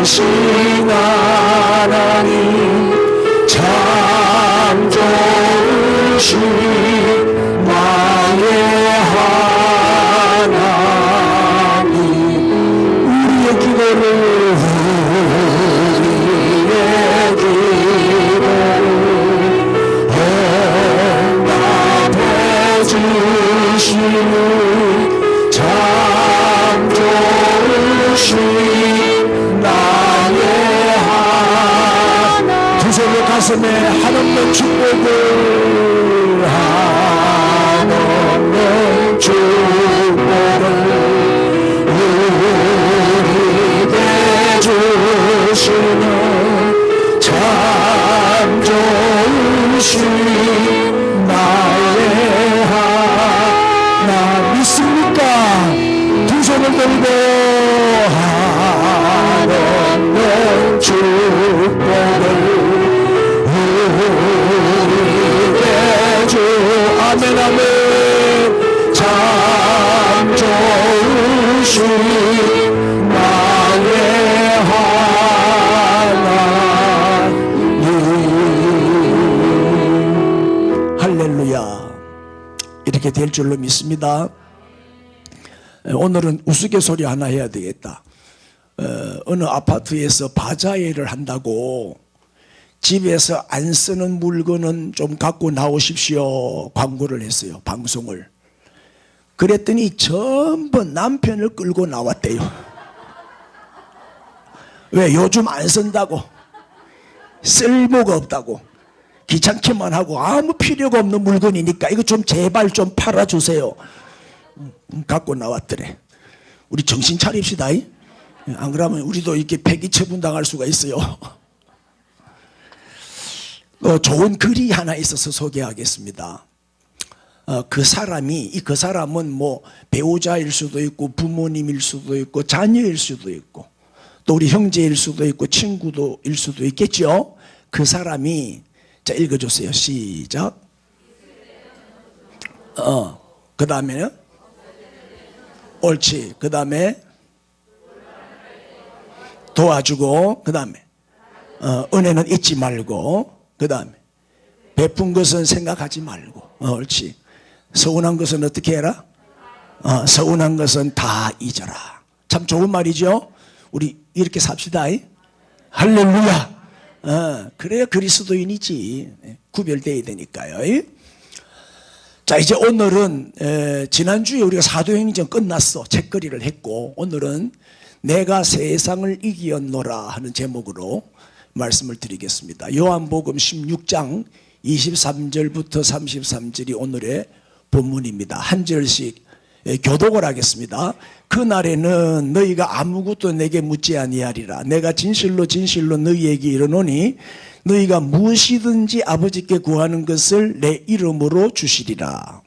좋으신 하나님 참 좋으신 나의 하나님 우리의 기도를 응답해 주시는 참 좋으신 나의 하나님 두 손을 가슴에 한없는 축복을 한없는 축복을 우리에게 주시는 참 좋으신 나의 하나 믿습니까? 두 손을 들고 한없는 축복을 우리에게 주 아멘 아멘 참 좋으신 나의 하나님 할렐루야 이렇게 될 줄로 믿습니다. 오늘은 우스갯소리 하나 해야 되겠다. 어느 아파트에서 바자회를 한다고 집에서 안 쓰는 물건은 좀 갖고 나오십시오 광고를 했어요. 방송을. 그랬더니 전부 남편을 끌고 나왔대요. 왜? 요즘 안 쓴다고, 쓸모가 없다고, 귀찮기만 하고 아무 필요가 없는 물건이니까 이거 좀 제발 좀 팔아주세요. 갖고 나왔더래. 우리 정신 차립시다. 안 그러면 우리도 이렇게 폐기 처분 당할 수가 있어요. 좋은 글이 하나 있어서 소개하겠습니다. 그 사람은 뭐 배우자일 수도 있고 부모님일 수도 있고 자녀일 수도 있고 또 우리 형제일 수도 있고 친구도일 수도 있겠죠. 그 사람이 자 읽어주세요. 시작. 그 다음에는 옳지. 그 다음에 도와주고 그 다음에 은혜는 잊지 말고 그 다음에 베푼 것은 생각하지 말고 옳지. 서운한 것은 어떻게 해라? 서운한 것은 다 잊어라. 참 좋은 말이죠. 우리 이렇게 삽시다. 할렐루야. 그래야 그리스도인이지. 구별되어야 되니까요. 자 이제 오늘은 지난주에 우리가 사도행전 끝났어. 책거리를 했고 오늘은 내가 세상을 이기었노라 하는 제목으로 말씀을 드리겠습니다. 요한복음 16장 23절부터 33절이 오늘의 본문입니다. 한 절씩 교독을 하겠습니다. 그날에는 너희가 아무것도 내게 묻지 아니하리라. 내가 진실로 진실로 너희에게 이르노니 너희가 무엇이든지 아버지께 구하는 것을 내 이름으로 주시리라.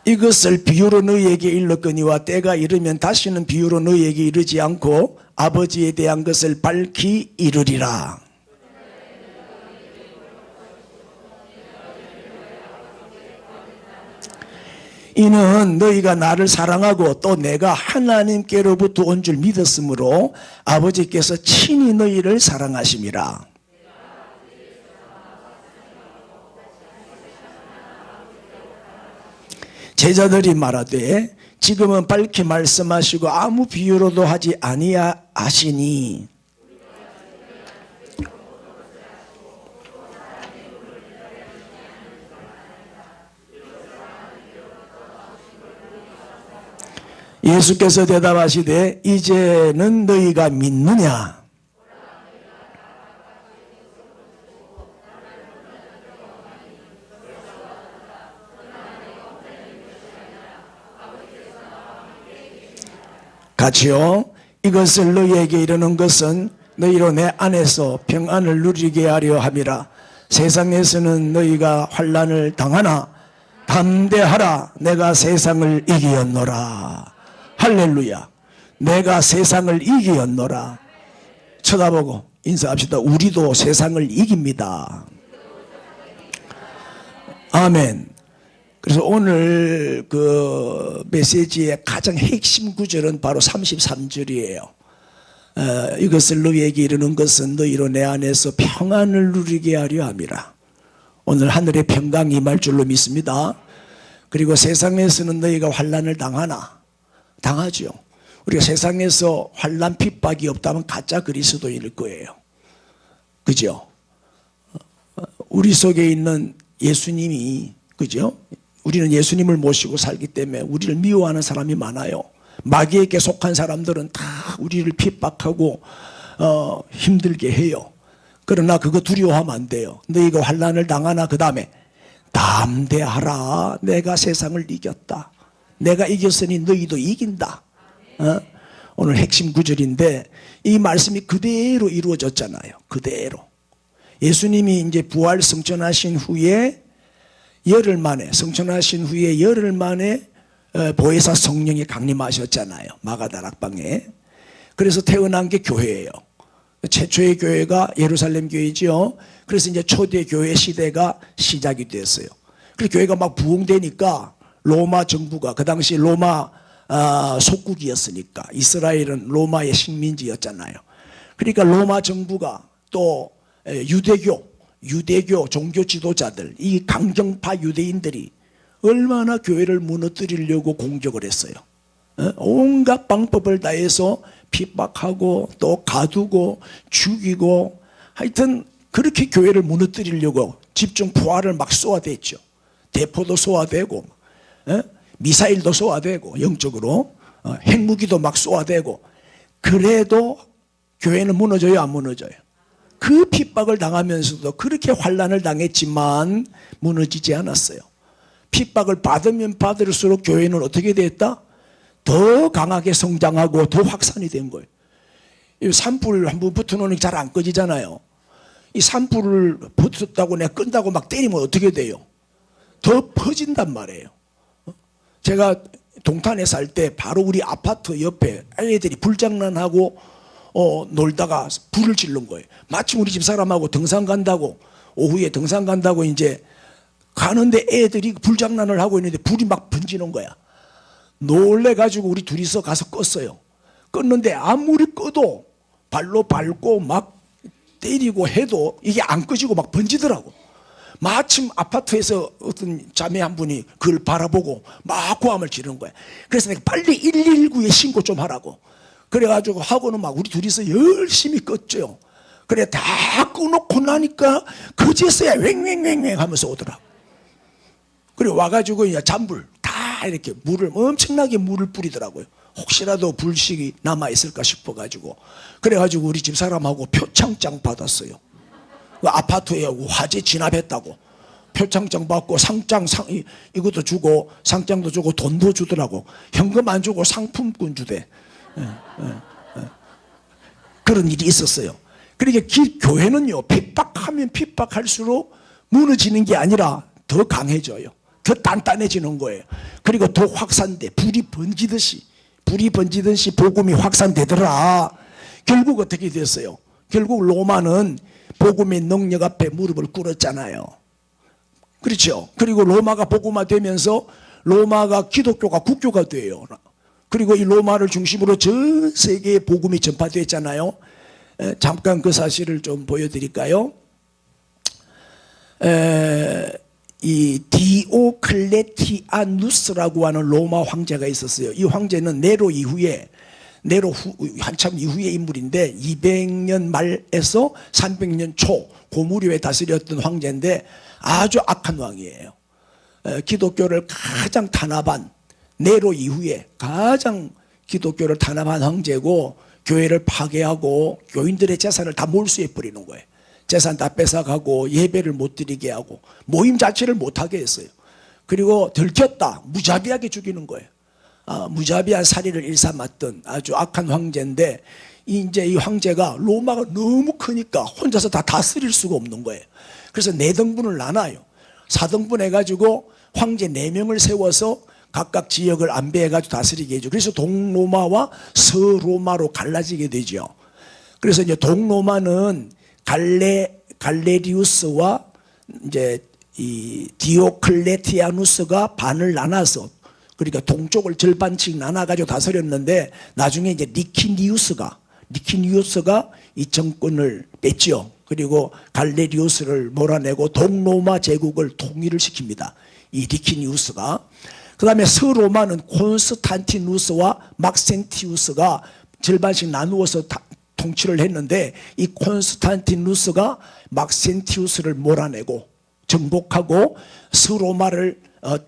이것을 비유로 너희에게 일렀거니와 때가 이르면 다시는 비유로 너희에게 이르지 않고 아버지에 대한 것을 밝히 이르리라. 이는 너희가 나를 사랑하고 또 내가 하나님께로부터 온 줄 믿었으므로 아버지께서 친히 너희를 사랑하심이라. 제자들이 말하되 지금은 밝히 말씀하시고 아무 비유로도 하지 아니하시니 예수께서 대답하시되 이제는 너희가 믿느냐? 같이요. 이것을 너희에게 이르는 것은 너희로 내 안에서 평안을 누리게 하려 함이라. 세상에서는 너희가 환난을 당하나 담대하라. 내가 세상을 이기었노라. 할렐루야. 내가 세상을 이기었노라. 쳐다보고 인사합시다. 우리도 세상을 이깁니다. 아멘. 그래서 오늘 그 메시지의 가장 핵심 구절은 바로 33절이에요. 이것을 너희에게 이르는 것은 너희로 내 안에서 평안을 누리게 하려 함이라. 오늘 하늘의 평강이 임할 줄로 믿습니다. 그리고 세상에서는 너희가 환난을 당하나? 당하죠. 우리가 세상에서 환난 핍박이 없다면 가짜 그리스도인일 거예요. 그죠? 우리 속에 있는 예수님이, 그죠? 우리는 예수님을 모시고 살기 때문에 우리를 미워하는 사람이 많아요. 마귀에게 속한 사람들은 다 우리를 핍박하고 힘들게 해요. 그러나 그거 두려워하면 안 돼요. 너희가 환난을 당하나? 그 다음에 담대하라. 내가 세상을 이겼다. 내가 이겼으니 너희도 이긴다. 오늘 핵심 구절인데 이 말씀이 그대로 이루어졌잖아요. 그대로. 예수님이 이제 부활 승천하신 후에 열흘 만에 보혜사 성령이 강림하셨잖아요. 마가다락방에. 그래서 태어난 게 교회예요. 최초의 교회가 예루살렘 교회죠. 그래서 이제 초대 교회 시대가 시작이 됐어요. 그래서 교회가 막 부흥되니까 로마 정부가, 그 당시 로마 속국이었으니까, 이스라엘은 로마의 식민지였잖아요. 그러니까 로마 정부가 또 유대교 종교 지도자들, 이 강경파 유대인들이 얼마나 교회를 무너뜨리려고 공격을 했어요. 온갖 방법을 다해서 핍박하고 또 가두고 죽이고, 하여튼 그렇게 교회를 무너뜨리려고 집중 포화를 막 쏘아댔죠. 대포도 쏘아대고 미사일도 쏘아대고 영적으로 핵무기도 막 쏘아대고. 그래도 교회는 무너져요, 안 무너져요? 그 핍박을 당하면서도 그렇게 환난을 당했지만 무너지지 않았어요. 핍박을 받으면 받을수록 교회는 어떻게 됐다? 더 강하게 성장하고 더 확산이 된 거예요. 이 산불 한번 붙어놓으니 잘 안 꺼지잖아요. 이 산불을 붙었다고 내가 끈다고 막 때리면 어떻게 돼요? 더 퍼진단 말이에요. 제가 동탄에 살 때 바로 우리 아파트 옆에 애들이 불장난하고 놀다가 불을 지른 거예요. 마침 우리 집 사람하고 등산 간다고, 오후에 등산 간다고 이제 가는데 애들이 불장난을 하고 있는데 불이 막 번지는 거야. 놀래가지고 우리 둘이서 가서 껐어요. 껐는데 아무리 꺼도 발로 밟고 막 때리고 해도 이게 안 꺼지고 막 번지더라고. 마침 아파트에서 어떤 자매 한 분이 그걸 바라보고 막 고함을 지르는 거야. 그래서 내가 빨리 119에 신고 좀 하라고. 그래가지고 하고는 막 우리 둘이서 열심히 껐죠. 그래 다 꺼놓고 나니까 그제서야 왱왱왱왱 하면서 오더라고. 그래 와가지고 이제 잔불 다 이렇게 엄청나게 물을 뿌리더라고요. 혹시라도 불식이 남아있을까 싶어가지고. 그래가지고 우리 집 사람하고 표창장 받았어요. 그 아파트에 화재 진압했다고 표창장 받고 이것도 주고 상장도 주고 돈도 주더라고. 현금 안 주고 상품권 주대. 그런 일이 있었어요. 그러니까 교회는요, 핍박하면 핍박할수록 무너지는 게 아니라 더 강해져요. 더 단단해지는 거예요. 그리고 더 확산돼. 불이 번지듯이 복음이 확산되더라. 결국 어떻게 됐어요? 결국 로마는 복음의 능력 앞에 무릎을 꿇었잖아요. 그렇죠? 그리고 로마가 복음화되면서 로마가 기독교가 국교가 돼요. 그리고 이 로마를 중심으로 전 세계에 복음이 전파됐잖아요. 잠깐 그 사실을 좀 보여드릴까요? 이 디오클레티아누스라고 하는 로마 황제가 있었어요. 이 황제는 네로 한참 이후의 인물인데 200년 말에서 300년 초 고무료에 다스렸던 황제인데 아주 악한 왕이에요. 기독교를 가장 탄압한, 네로 이후에 가장 기독교를 탄압한 황제고, 교회를 파괴하고 교인들의 재산을 다 몰수해 버리는 거예요. 재산 다 뺏어가고 예배를 못 드리게 하고 모임 자체를 못하게 했어요. 그리고 들켰다 무자비하게 죽이는 거예요. 무자비한 살인을 일삼았던 아주 악한 황제인데, 이제 이 황제가 로마가 너무 크니까 혼자서 다 다스릴 수가 없는 거예요. 그래서 4등분을 나눠요. 4등분 해가지고 황제 4명을 세워서 각각 지역을 안배해가지고 다스리게 해줘. 그래서 동로마와 서로마로 갈라지게 되죠. 그래서 이제 동로마는 갈레리우스와 이제 이 디오클레티아누스가 반을 나눠서, 그러니까 동쪽을 절반씩 나눠가지고 다스렸는데 나중에 이제 니키니우스가 이 정권을 뺐죠. 그리고 갈레리우스를 몰아내고 동로마 제국을 통일을 시킵니다. 이 니키니우스가. 그 다음에 서로마는 콘스탄티누스와 막센티우스가 절반씩 나누어서 통치를 했는데, 이 콘스탄티누스가 막센티우스를 몰아내고 정복하고 서로마를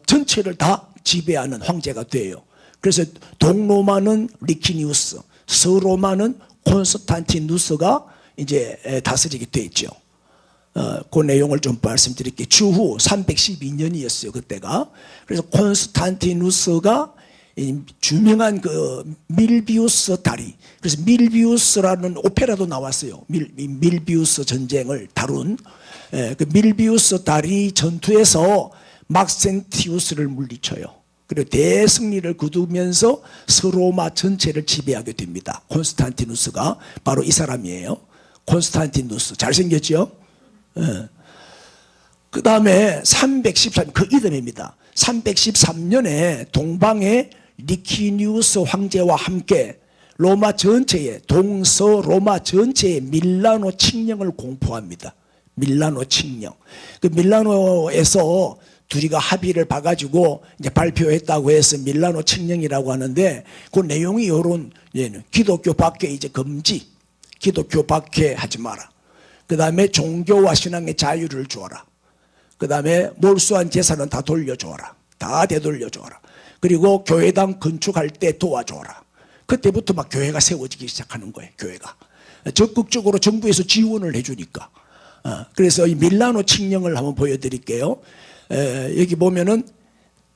전체를 다 지배하는 황제가 돼요. 그래서 동로마는 리키니우스, 서로마는 콘스탄티누스가 이제 다스리게 돼 있죠. 그 내용을 좀 말씀드릴게요. 주후 312년이었어요, 그때가. 그래서 콘스탄티누스가 유명한 그 밀비우스 다리, 그래서 밀비우스라는 오페라도 나왔어요. 밀비우스 전쟁을 다룬 그 밀비우스 다리 전투에서 막센티우스를 물리쳐요. 그리고 대승리를 거두면서 서로마 전체를 지배하게 됩니다. 콘스탄티누스가 바로 이 사람이에요. 콘스탄티누스 잘생겼죠? 그 다음에 313, 그 이듬해입니다. 313년에 동방의 리키니우스 황제와 함께 로마 전체에, 동서로마 전체에 밀라노 칙령을 공포합니다. 밀라노 칙령. 그 밀라노에서 둘이가 합의를 봐가지고 이제 발표했다고 해서 밀라노 칙령이라고 하는데, 그 내용이 이런, 기독교 밖에 이제 금지, 기독교 밖에 하지 마라. 그 다음에 종교와 신앙의 자유를 주어라. 그 다음에 몰수한 재산은 다 돌려주어라. 다 되돌려주어라. 그리고 교회당 건축할 때 도와줘라. 그때부터 막 교회가 세워지기 시작하는 거예요. 교회가 적극적으로 정부에서 지원을 해주니까. 그래서 이 밀라노 칙령을 한번 보여드릴게요. 여기 보면은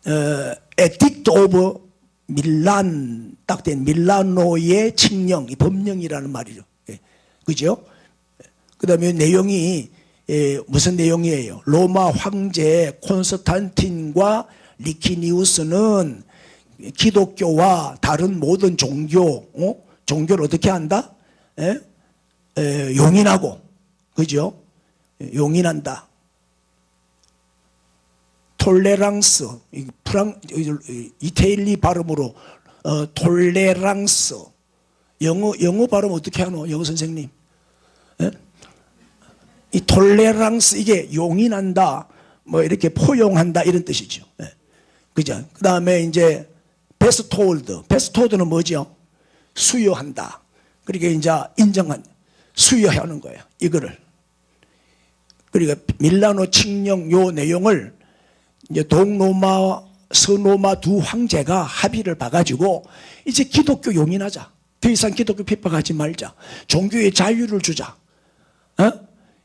에딕트 오브 밀란, 딱 된 밀라노의 칙령, 이 법령이라는 말이죠. 그죠? 그 다음에 내용이 무슨 내용이에요? 로마 황제 콘스탄틴과 리키니우스는 기독교와 다른 모든 종교를 어떻게 한다? 용인하고, 그죠? 용인한다. 톨레랑스, 이태리 발음으로 톨레랑스. 영어 발음 어떻게 하노? 영어 선생님. 이 톨레랑스, 이게 용인한다, 뭐 이렇게 포용한다, 이런 뜻이죠. 그죠? 그 다음에 이제 베스톨드는 뭐죠? 수여한다. 그러니까 이제 수여하는 거예요, 이거를. 그러니까 밀라노 칙령 요 내용을 이제 동로마, 서로마 두 황제가 합의를 봐가지고 이제 기독교 용인하자. 더 이상 기독교 핍박하지 말자. 종교의 자유를 주자.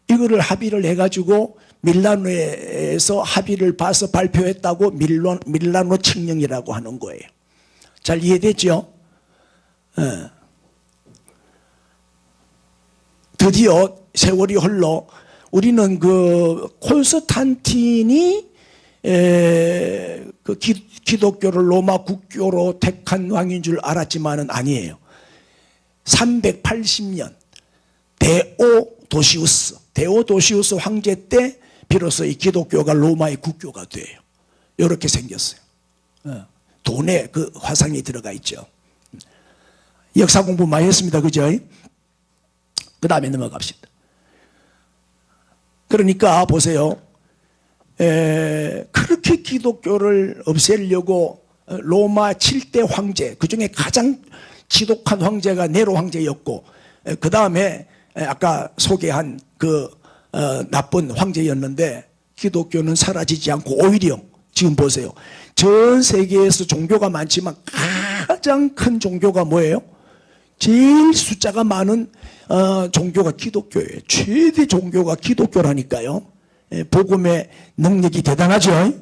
이거를 합의를 해가지고 밀라노에서 합의를 봐서 발표했다고 밀라노 칙령이라고 하는 거예요. 잘 이해됐죠? 드디어 세월이 흘러 우리는 그 콘스탄틴이 그 기독교를 로마 국교로 택한 왕인 줄 알았지만은 아니에요. 380년 데오도시우스 황제 때 비로소 이 기독교가 로마의 국교가 돼요. 이렇게 생겼어요. 돈에 그 화상이 들어가 있죠. 역사 공부 많이 했습니다. 그죠? 그 다음에 넘어갑시다. 그러니까 보세요. 그렇게 기독교를 없애려고 로마 7대 황제, 그 중에 가장 지독한 황제가 네로 황제였고, 그 다음에 아까 소개한 그 나쁜 황제였는데, 기독교는 사라지지 않고 오히려 지금 보세요. 전 세계에서 종교가 많지만 가장 큰 종교가 뭐예요? 제일 숫자가 많은 종교가 기독교예요. 최대 종교가 기독교라니까요. 복음의 능력이 대단하죠.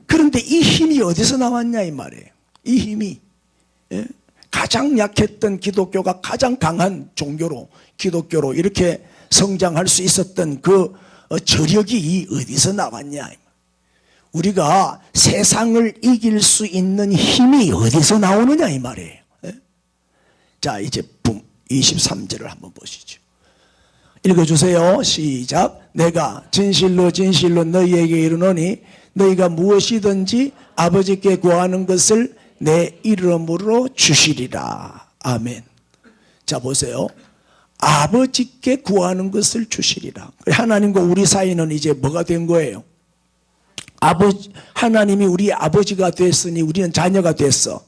그런데 이 힘이 어디서 나왔냐 이 말이에요. 이 힘이 가장 약했던 기독교가 가장 강한 종교로, 기독교로 이렇게 성장할 수 있었던 그 저력이 어디서 나왔냐. 우리가 세상을 이길 수 있는 힘이 어디서 나오느냐 이 말이에요. 자, 이제 23절을 한번 보시죠. 읽어주세요. 시작. 내가 진실로 진실로 너희에게 이르노니 너희가 무엇이든지 아버지께 구하는 것을 내 이름으로 주시리라. 아멘. 자, 보세요. 아버지께 구하는 것을 주시리라. 하나님과 우리 사이는 이제 뭐가 된 거예요? 하나님이 우리 아버지가 됐으니 우리는 자녀가 됐어.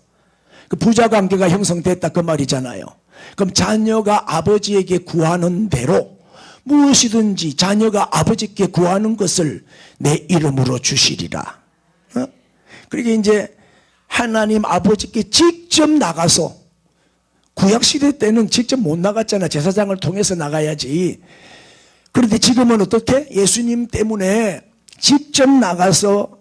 그 부자 관계가 형성됐다 그 말이잖아요. 그럼 자녀가 아버지에게 구하는 대로 무엇이든지 자녀가 아버지께 구하는 것을 내 이름으로 주시리라. 그러니까 이제 하나님 아버지께 직접 나가서, 구약시대 때는 직접 못 나갔잖아. 제사장을 통해서 나가야지. 그런데 지금은 어떻게? 예수님 때문에 직접 나가서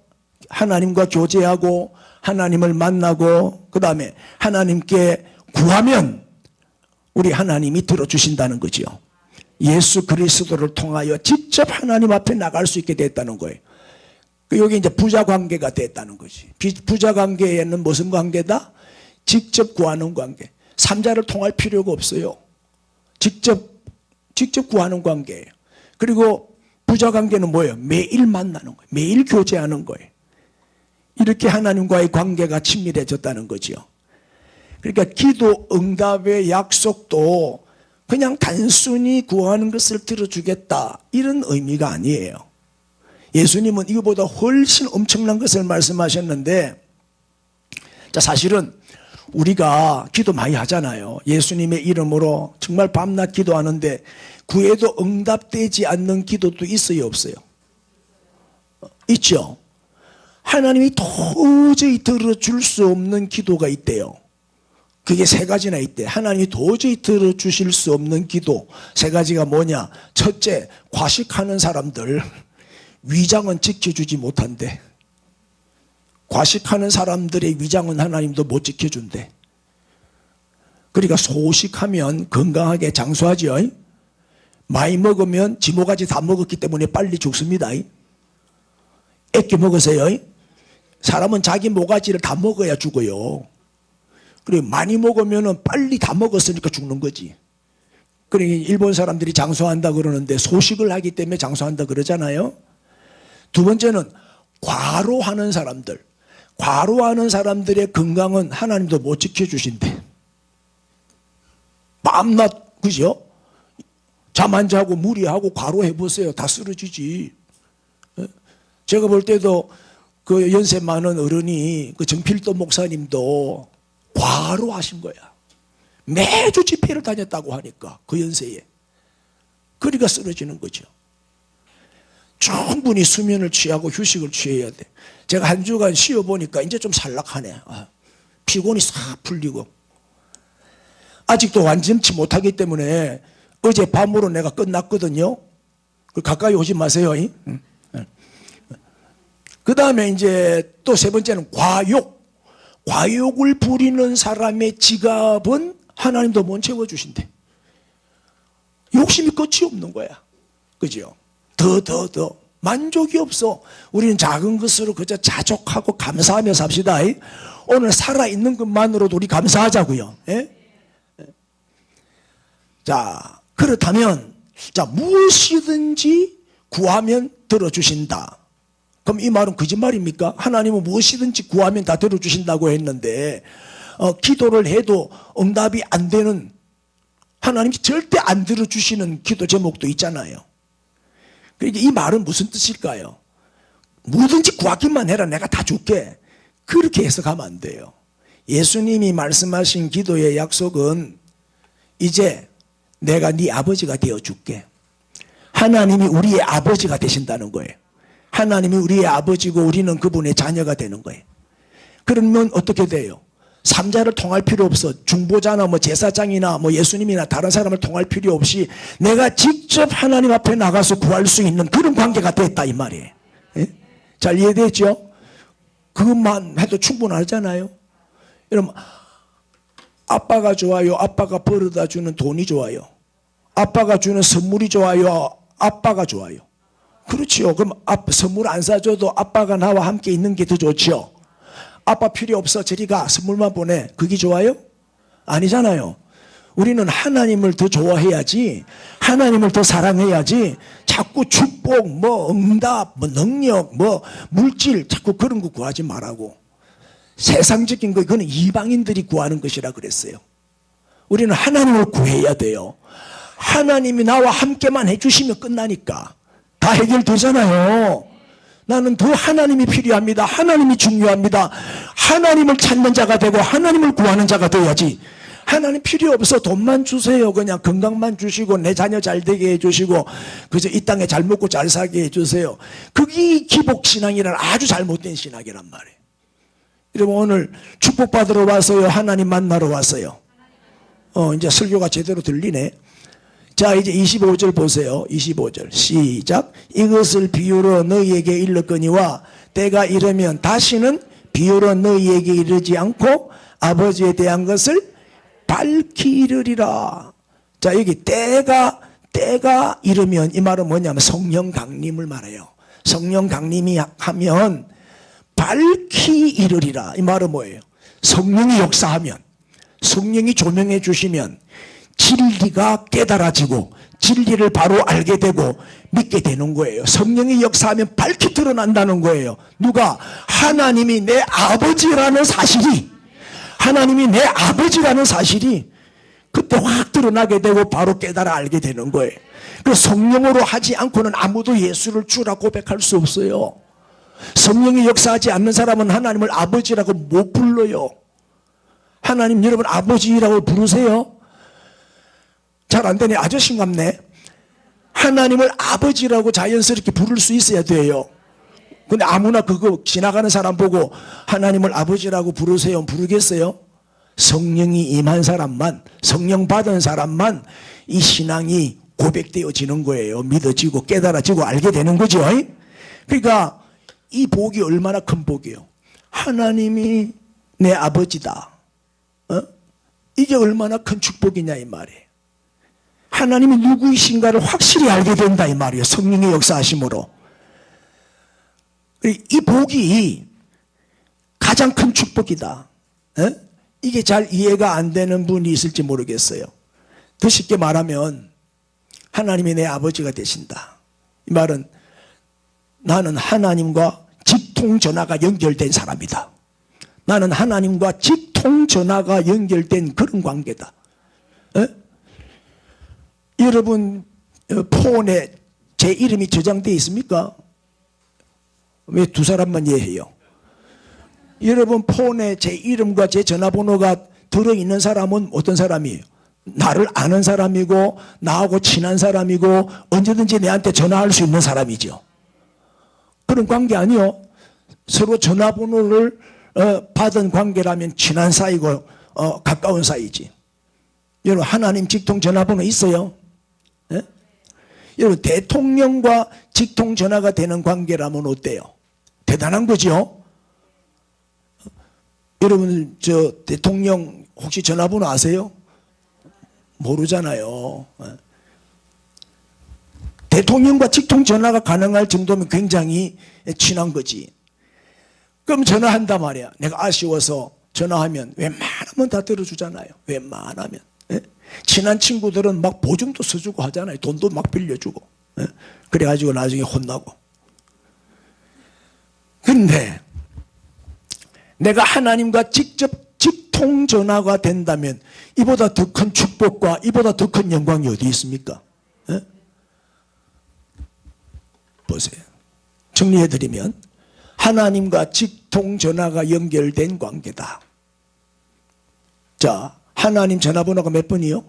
하나님과 교제하고 하나님을 만나고 그 다음에 하나님께 구하면 우리 하나님이 들어주신다는 거죠. 예수 그리스도를 통하여 직접 하나님 앞에 나갈 수 있게 됐다는 거예요. 여기 이제 부자 관계가 됐다는 거지. 부자 관계에는 무슨 관계다? 직접 구하는 관계. 삼자를 통할 필요가 없어요. 직접 구하는 관계예요. 그리고 부자 관계는 뭐예요? 매일 만나는 거예요. 매일 교제하는 거예요. 이렇게 하나님과의 관계가 친밀해졌다는 거죠. 그러니까 기도 응답의 약속도 그냥 단순히 구하는 것을 들어주겠다 이런 의미가 아니에요. 예수님은 이거보다 훨씬 엄청난 것을 말씀하셨는데, 자, 사실은 우리가 기도 많이 하잖아요. 예수님의 이름으로 정말 밤낮 기도하는데 구해도 응답되지 않는 기도도 있어요, 없어요? 있죠. 하나님이 도저히 들어줄 수 없는 기도가 있대요. 그게 세 가지나 있대. 하나님이 도저히 들어주실 수 없는 기도 세 가지가 뭐냐? 첫째, 과식하는 사람들 위장은 지켜주지 못한대. 과식하는 사람들의 위장은 하나님도 못 지켜준대. 그러니까 소식하면 건강하게 장수하죠. 많이 먹으면 지모가지 다 먹었기 때문에 빨리 죽습니다. 애껴 먹으세요. 사람은 자기 모가지를 다 먹어야 죽어요. 그리고 많이 먹으면 빨리 다 먹었으니까 죽는 거지. 그러니까 일본 사람들이 장수한다 그러는데 소식을 하기 때문에 장수한다 그러잖아요. 두 번째는 과로하는 사람들. 과로하는 사람들의 건강은 하나님도 못 지켜주신대. 밤낮, 그죠? 잠 안 자고 무리하고 과로해보세요. 다 쓰러지지. 제가 볼 때도 그 연세 많은 어른이 그 정필도 목사님도 과로하신 거야. 매주 집회를 다녔다고 하니까 그 연세에. 그러니까 쓰러지는 거죠. 충분히 수면을 취하고 휴식을 취해야 돼. 제가 한 주간 쉬어보니까 이제 좀 산락하네. 피곤이 싹 풀리고. 아직도 완전치 못하기 때문에 어제 밤으로 내가 끝났거든요. 가까이 오지 마세요. 그 다음에 이제 또 세 번째는 과욕. 과욕을 부리는 사람의 지갑은 하나님도 못 채워주신대. 욕심이 끝이 없는 거야. 그죠? 더. 만족이 없어. 우리는 작은 것으로 그저 자족하고 감사하며 삽시다. 오늘 살아있는 것만으로도 우리 감사하자고요. 자, 그렇다면, 자, 무엇이든지 구하면 들어주신다. 그럼 이 말은 거짓말입니까? 하나님은 무엇이든지 구하면 다 들어주신다고 했는데, 기도를 해도 응답이 안 되는, 하나님이 절대 안 들어주시는 기도 제목도 있잖아요. 그러니까 이 말은 무슨 뜻일까요? 뭐든지 구하기만 해라, 내가 다 줄게. 그렇게 해석하면 안 돼요. 예수님이 말씀하신 기도의 약속은 이제 내가 네 아버지가 되어줄게. 하나님이 우리의 아버지가 되신다는 거예요. 하나님이 우리의 아버지고 우리는 그분의 자녀가 되는 거예요. 그러면 어떻게 돼요? 삼자를 통할 필요 없어. 중보자나 뭐 제사장이나 뭐 예수님이나 다른 사람을 통할 필요 없이 내가 직접 하나님 앞에 나가서 구할 수 있는 그런 관계가 됐다 이 말이에요. 잘 이해되죠? 그것만 해도 충분하잖아요. 여러분, 아빠가 좋아요? 아빠가 벌어다 주는 돈이 좋아요? 아빠가 주는 선물이 좋아요? 아빠가 좋아요? 그렇죠. 그럼 선물 안 사줘도 아빠가 나와 함께 있는 게 더 좋죠. 아빠 필요 없어 저리 가 선물만 보내. 그게 좋아요? 아니잖아요. 우리는 하나님을 더 좋아해야지, 하나님을 더 사랑해야지, 자꾸 축복, 뭐 응답, 뭐 능력, 뭐 물질, 자꾸 그런 거 구하지 말라고. 세상적인 거, 그거는 이방인들이 구하는 것이라 그랬어요. 우리는 하나님을 구해야 돼요. 하나님이 나와 함께만 해주시면 끝나니까 다 해결되잖아요. 나는 더 하나님이 필요합니다. 하나님이 중요합니다. 하나님을 찾는 자가 되고 하나님을 구하는 자가 돼야지. 하나님 필요 없어. 돈만 주세요. 그냥 건강만 주시고 내 자녀 잘 되게 해주시고 그저 이 땅에 잘 먹고 잘 살게 해주세요. 그게 기복신앙이란 아주 잘못된 신앙이란 말이에요. 여러분 오늘 축복받으러 왔어요? 하나님 만나러 왔어요? 이제 설교가 제대로 들리네. 자, 이제 25절 보세요. 25절 시작. 이것을 비유로 너희에게 일렀거니와 때가 이르면 다시는 비유로 너희에게 이르지 않고 아버지에 대한 것을 밝히 이르리라. 자, 여기 때가 이르면 이 말은 뭐냐면 성령 강림을 말해요. 성령 강림이 하면 밝히 이르리라. 이 말은 뭐예요? 성령이 역사하면, 성령이 조명해 주시면 진리가 깨달아지고 진리를 바로 알게 되고 믿게 되는 거예요. 성령이 역사하면 밝히 드러난다는 거예요. 누가? 하나님이 내 아버지라는 사실이, 하나님이 내 아버지라는 사실이 그때 확 드러나게 되고 바로 깨달아 알게 되는 거예요. 그 성령으로 하지 않고는 아무도 예수를 주라 고백할 수 없어요. 성령이 역사하지 않는 사람은 하나님을 아버지라고 못 불러요. 하나님 여러분 아버지라고 부르세요? 잘 안 되네. 아저씨 같네. 하나님을 아버지라고 자연스럽게 부를 수 있어야 돼요. 근데 아무나 그거 지나가는 사람 보고 하나님을 아버지라고 부르세요? 부르겠어요? 성령이 임한 사람만, 성령 받은 사람만 이 신앙이 고백되어지는 거예요. 믿어지고 깨달아지고 알게 되는 거죠. 그러니까 이 복이 얼마나 큰 복이에요. 하나님이 내 아버지다. 이게 얼마나 큰 축복이냐 이 말이에요. 하나님이 누구이신가를 확실히 알게 된다 이 말이에요. 성령의 역사하심으로. 이 복이 가장 큰 축복이다. 이게 잘 이해가 안 되는 분이 있을지 모르겠어요. 더 쉽게 말하면 하나님이 내 아버지가 되신다. 이 말은 나는 하나님과 직통전화가 연결된 사람이다. 나는 하나님과 직통전화가 연결된 그런 관계다. 여러분 폰에 제 이름이 저장되어 있습니까? 왜 두 사람만 이해해요? 여러분 폰에 제 이름과 제 전화번호가 들어있는 사람은 어떤 사람이에요? 나를 아는 사람이고 나하고 친한 사람이고 언제든지 내한테 전화할 수 있는 사람이죠. 그런 관계 아니요. 서로 전화번호를 받은 관계라면 친한 사이고 가까운 사이지. 여러분 하나님 직통 전화번호 있어요? 네? 여러분 대통령과 직통 전화가 되는 관계라면 어때요? 대단한 거죠. 여러분 저 대통령 혹시 전화번호 아세요? 모르잖아요. 대통령과 직통 전화가 가능할 정도면 굉장히 친한 거지. 그럼 전화한단 말이야. 내가 아쉬워서 전화하면 웬만하면 다 들어주잖아요. 웬만하면. 친한 친구들은 막 보증도 써주고 하잖아요. 돈도 막 빌려주고. 그래가지고 나중에 혼나고. 근데 내가 하나님과 직접 직통 전화가 된다면 이보다 더 큰 축복과 이보다 더 큰 영광이 어디 있습니까? 보세요. 정리해드리면 하나님과 직통 전화가 연결된 관계다. 자, 하나님 전화번호가 몇 번이요?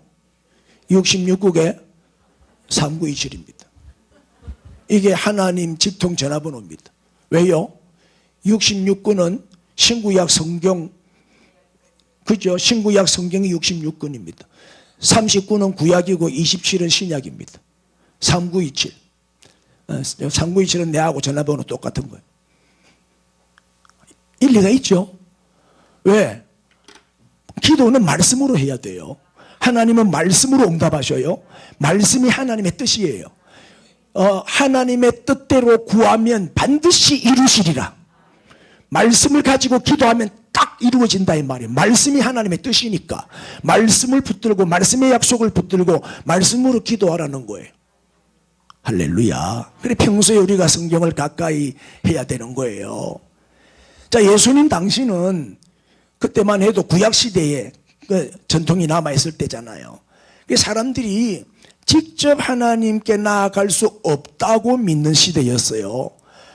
66국에 3927입니다. 이게 하나님 직통 전화번호입니다. 왜요? 66군은 신구약 성경, 그죠? 신구약 성경이 66군입니다. 39는 구약이고 27은 신약입니다. 3927. 3927은 내하고 전화번호 똑같은 거예요. 일리가 있죠? 왜? 기도는 말씀으로 해야 돼요. 하나님은 말씀으로 응답하셔요. 말씀이 하나님의 뜻이에요. 하나님의 뜻대로 구하면 반드시 이루시리라. 말씀을 가지고 기도하면 딱 쫙 이루어진다 이 말이에요. 말씀이 하나님의 뜻이니까 말씀을 붙들고 말씀의 약속을 붙들고 말씀으로 기도하라는 거예요. 할렐루야. 그래 평소에 우리가 성경을 가까이 해야 되는 거예요. 자, 예수님 당시는 그때만 해도 구약시대에 그 전통이 남아있을 때잖아요. 사람들이 직접 하나님께 나아갈 수 없다고 믿는 시대였어요.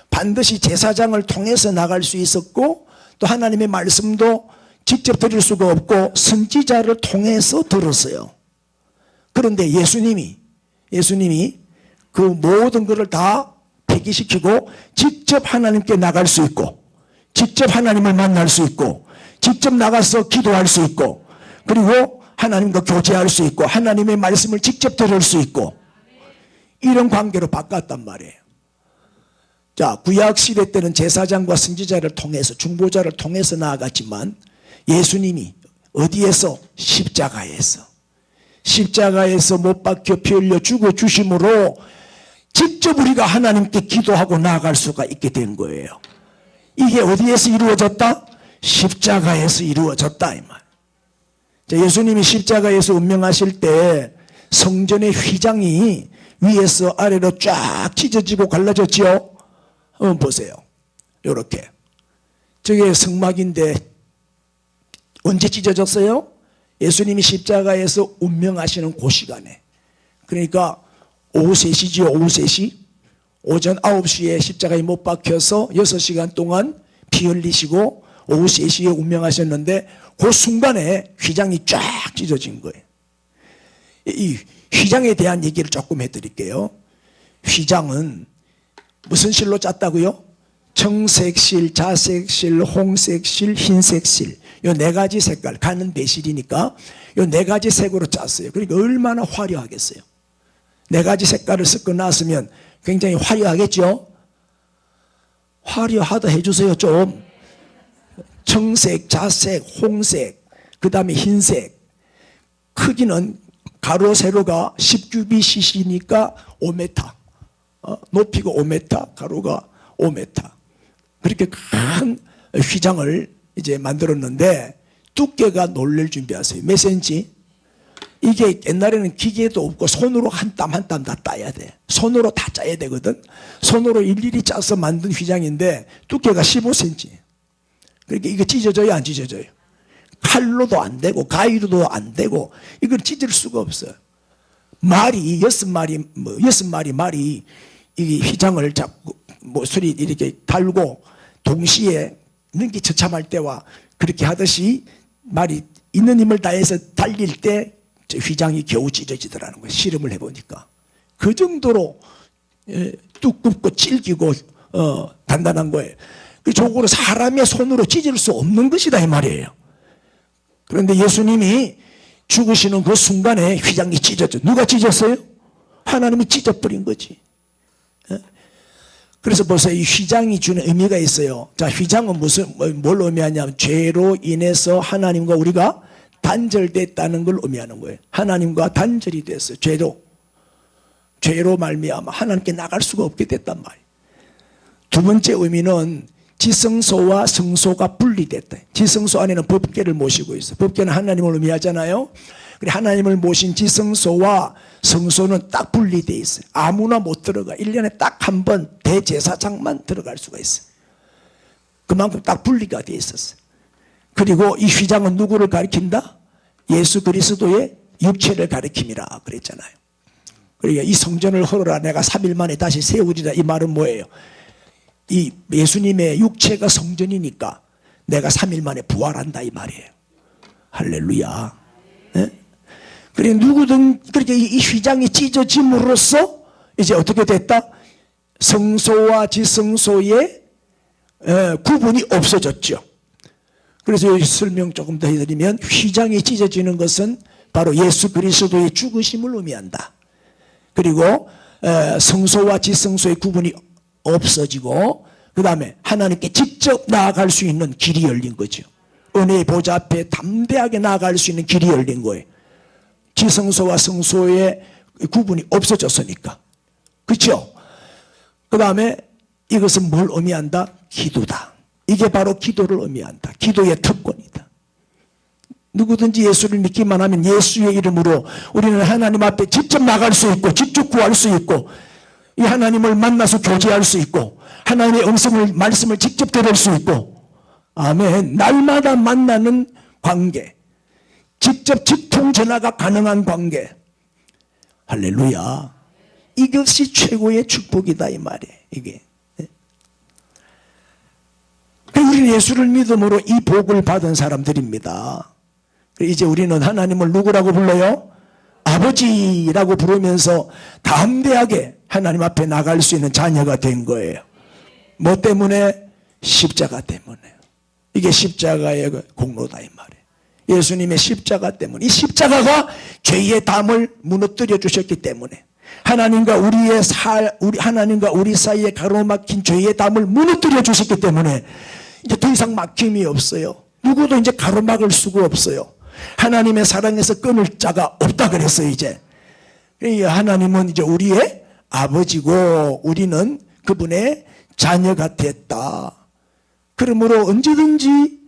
반드시 제사장을 통해서 나갈 수 있었고 또 하나님의 말씀도 직접 들을 수가 없고 선지자를 통해서 들었어요. 그런데 예수님이 그 모든 것을 다 폐기시키고 직접 하나님께 나갈 수 있고 직접 하나님을 만날 수 있고 직접 나가서 기도할 수 있고 그리고 하나님과 교제할 수 있고 하나님의 말씀을 직접 들을 수 있고 이런 관계로 바꿨단 말이에요. 자, 구약시대 때는 제사장과 선지자를 통해서 중보자를 통해서 나아갔지만 예수님이 어디에서? 십자가에서 못 박혀 피 흘려 죽어 주심으로 직접 우리가 하나님께 기도하고 나아갈 수가 있게 된 거예요. 이게 어디에서 이루어졌다? 십자가에서 이루어졌다 이 말. 자, 예수님이 십자가에서 운명하실 때 성전의 휘장이 위에서 아래로 쫙 찢어지고 갈라졌지요. 한번 보세요. 요렇게. 저게 성막인데 언제 찢어졌어요? 예수님이 십자가에서 운명하시는 그 시간에. 그러니까 오후 3시지요. 오후 3시. 오전 9시에 십자가에 못 박혀서 6시간 동안 피 흘리시고 오후 3시에 운명하셨는데 그 순간에 휘장이 쫙 찢어진 거예요. 이 휘장에 대한 얘기를 조금 해드릴게요. 휘장은 무슨 실로 짰다고요? 청색실, 자색실, 홍색실, 흰색실 요 4가지 색깔 가는 배실이니까 요 4가지 색으로 짰어요. 그러니까 얼마나 화려하겠어요. 4가지 색깔을 섞어 놨으면 굉장히 화려하겠죠. 화려하다 해주세요 좀. 청색, 자색, 홍색 그 다음에 흰색. 크기는 가로 세로가 10규비cc니까 5m 높이가 5m 가로가 5m 그렇게 큰 휘장을 이제 만들었는데 두께가 놀랄 준비하세요. 몇 센치? 이게 옛날에는 기계도 없고 손으로 한 땀 한 땀 다 따야 돼. 손으로 다 짜야 되거든. 손으로 일일이 짜서 만든 휘장인데 두께가 15cm. 그러니까 이거 찢어져요 안 찢어져요? 칼로도 안 되고 가위로도 안 되고 이걸 찢을 수가 없어요. 말이 6마리 말이 이 휘장을 잡고 모서리 이렇게 달고 동시에 능기 처참할 때와 그렇게 하듯이 말이 있는 힘을 다해서 달릴 때 휘장이 겨우 찢어지더라는 거예요. 실험을 해보니까 그 정도로 두껍고 질기고 단단한 거예요. 저거를 사람의 손으로 찢을 수 없는 것이다 이 말이에요. 그런데 예수님이 죽으시는 그 순간에 휘장이 찢어져. 누가 찢었어요? 하나님이 찢어버린 거지. 그래서 보세요. 이 휘장이 주는 의미가 있어요. 자, 휘장은 뭘 의미하냐면 죄로 인해서 하나님과 우리가 단절됐다는 걸 의미하는 거예요. 하나님과 단절이 됐어요. 죄로 말미암아 하나님께 나갈 수가 없게 됐단 말이에요. 두 번째 의미는 지성소와 성소가 분리됐다. 지성소 안에는 법궤를 모시고 있어요. 법궤는 하나님을 의미하잖아요. 그래 하나님을 모신 지성소와 성소는 딱 분리되어 있어요. 아무나 못 들어가. 1년에 딱 한 번 대제사장만 들어갈 수가 있어요. 그만큼 딱 분리가 되어 있었어요. 그리고 이 휘장은 누구를 가리킨다? 예수 그리스도의 육체를 가리킴이라 그랬잖아요. 그러니까 이 성전을 헐어라 내가 3일 만에 다시 세우리라 이 말은 뭐예요? 이 예수님의 육체가 성전이니까 내가 3일 만에 부활한다 이 말이에요. 할렐루야. 네? 그래 누구든 그렇게 이 휘장이 찢어짐으로써 이제 어떻게 됐다? 성소와 지성소의 구분이 없어졌죠. 그래서 여기 설명 조금 더 해드리면 휘장이 찢어지는 것은 바로 예수 그리스도의 죽으심을 의미한다. 그리고 성소와 지성소의 구분이 없어지고 그 다음에 하나님께 직접 나아갈 수 있는 길이 열린 거죠. 은혜의 보좌 앞에 담대하게 나아갈 수 있는 길이 열린 거예요. 지성소와 성소의 구분이 없어졌으니까. 그렇죠? 그 다음에 이것은 뭘 의미한다? 기도다. 이게 바로 기도를 의미한다. 기도의 특권이다. 누구든지 예수를 믿기만 하면 예수의 이름으로 우리는 하나님 앞에 직접 나갈 수 있고 직접 구할 수 있고 이 하나님을 만나서 교제할 수 있고 하나님의 말씀을 직접 들을 수 있고, 아멘. 날마다 만나는 관계, 직접 직통 전화가 가능한 관계, 할렐루야. 이것이 최고의 축복이다 이 말이에요. 이게 우리는 예수를 믿음으로 이 복을 받은 사람들입니다. 이제 우리는 하나님을 누구라고 불러요? 아버지라고 부르면서 담대하게 하나님 앞에 나갈 수 있는 자녀가 된 거예요. 뭐 때문에? 십자가 때문에. 이게 십자가의 공로다 이 말이에요. 예수님의 십자가 때문에. 이 십자가가 죄의 담을 무너뜨려 주셨기 때문에, 하나님과 우리 사이에 가로막힌 죄의 담을 무너뜨려 주셨기 때문에 이제 더 이상 막힘이 없어요. 누구도 이제 가로막을 수가 없어요. 하나님의 사랑에서 끊을 자가 없다 그랬어요. 이제 하나님은 이제 우리의 아버지고 우리는 그분의 자녀가 됐다. 그러므로 언제든지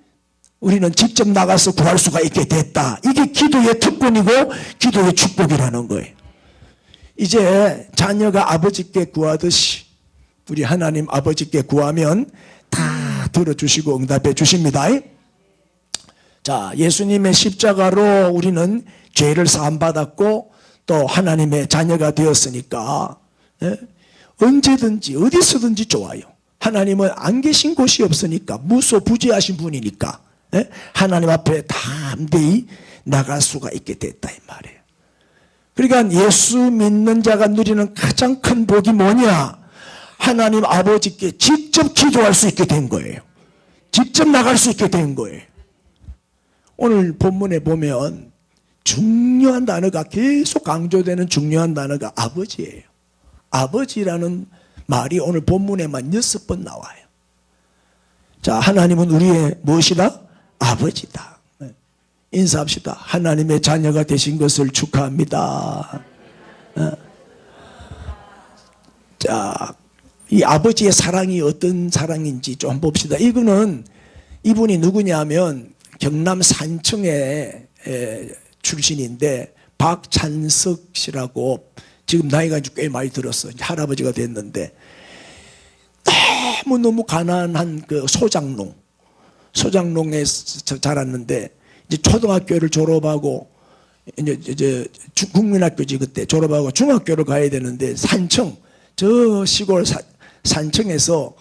우리는 직접 나가서 구할 수가 있게 됐다. 이게 기도의 특권이고 기도의 축복이라는 거예요. 이제 자녀가 아버지께 구하듯이 우리 하나님 아버지께 구하면 다 들어주시고 응답해 주십니다. 자, 예수님의 십자가로 우리는 죄를 사함받았고 또 하나님의 자녀가 되었으니까 언제든지 어디서든지 좋아요. 하나님은 안 계신 곳이 없으니까, 무소부재하신 분이니까 하나님 앞에 담대히 나갈 수가 있게 됐다 이 말이에요. 그러니까 예수 믿는 자가 누리는 가장 큰 복이 뭐냐? 하나님 아버지께 직접 기도할 수 있게 된 거예요. 직접 나갈 수 있게 된 거예요. 오늘 본문에 보면 중요한 단어가, 계속 강조되는 중요한 단어가 아버지예요. 아버지라는 말이 오늘 본문에만 6번 나와요. 자, 하나님은 우리의 무엇이다? 아버지다. 인사합시다. 하나님의 자녀가 되신 것을 축하합니다. 자, 이 아버지의 사랑이 어떤 사랑인지 좀 봅시다. 이분이 누구냐면 경남 산청의 출신인데 박찬석 씨라고, 지금 나이가 꽤 많이 들었어. 이제 할아버지가 됐는데 너무 가난한 그 소장농에 자랐는데 이제 초등학교를 졸업하고 이제 국민학교지 그때 졸업하고 중학교를 가야 되는데 산청, 저 시골 산청에서